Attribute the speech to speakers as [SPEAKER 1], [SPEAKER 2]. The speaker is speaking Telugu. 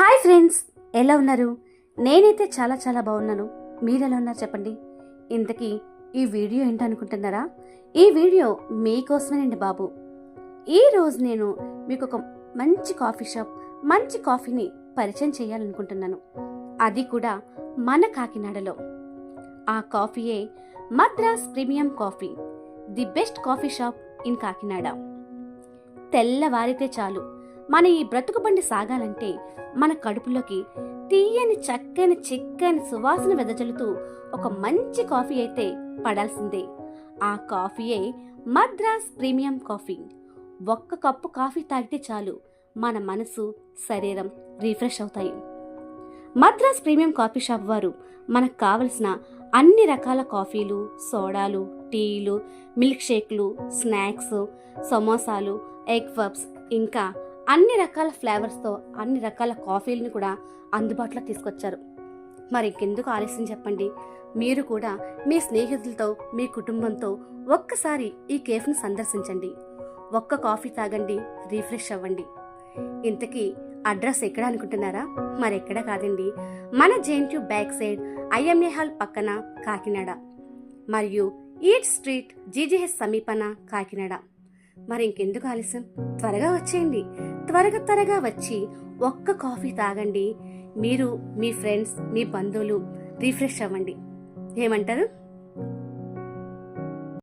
[SPEAKER 1] హాయ్ ఫ్రెండ్స్, ఎలా ఉన్నారు? నేనైతే చాలా చాలా బాగున్నాను. మీరు ఎలా ఉన్నారు చెప్పండి. ఇంతకీ ఈ వీడియో ఏంటనుకుంటున్నారా? ఈ వీడియో మీకోసమేనండి బాబు. ఈరోజు నేను మీకు ఒక మంచి కాఫీ షాప్, మంచి కాఫీని పరిచయం చేయాలనుకుంటున్నాను. అది కూడా మన కాకినాడలో. ఆ కాఫీయే Madras premium coffee, the best coffee shop in Kakinada. తెల్లవారితే చాలు మన ఈ బ్రతుకు బండి సాగాలంటే మన కడుపులోకి తీయని చక్కని చిక్కని సువాసన వెదజల్లుతూ ఒక మంచి కాఫీ అయితే పడాల్సిందే. ఆ కాఫీయే మద్రాస్ ప్రీమియం కాఫీ. ఒక్క కప్పు కాఫీ తాగితే చాలు మన మనసు, శరీరం రిఫ్రెష్ అవుతాయి. మద్రాస్ ప్రీమియం కాఫీ షాప్ వారు మనకు కావలసిన అన్ని రకాల కాఫీలు, సోడాలు, టీలు, మిల్క్ షేక్లు, స్నాక్స్, సమోసాలు, ఎగ్ పఫ్స్, ఇంకా అన్ని రకాల ఫ్లేవర్స్తో అన్ని రకాల కాఫీలను కూడా అందుబాటులో తీసుకొచ్చారు. మరి ఇంకెందుకు ఆలస్యం చెప్పండి, మీరు కూడా మీ స్నేహితులతో, మీ కుటుంబంతో ఒక్కసారి ఈ కేఫ్ను సందర్శించండి. ఒక్క కాఫీ తాగండి, రిఫ్రెష్ అవ్వండి. ఇంతకీ అడ్రస్ ఎక్కడ అనుకుంటున్నారా? మరెక్కడ కాదండి, మన JNTU back side IMA hall పక్కన కాకినాడ, మరియు ఈట్ స్ట్రీట్ జీజీహెచ్ సమీపన కాకినాడ. మరి ఇంకెందుకు ఆలస్యం, త్వరగా వచ్చేయండి. త్వరగా వచ్చి ఒక్క కాఫీ తాగండి. మీరు, మీ ఫ్రెండ్స్, మీ బంధువులు రిఫ్రెష్ అవ్వండి. ఏమంటారు?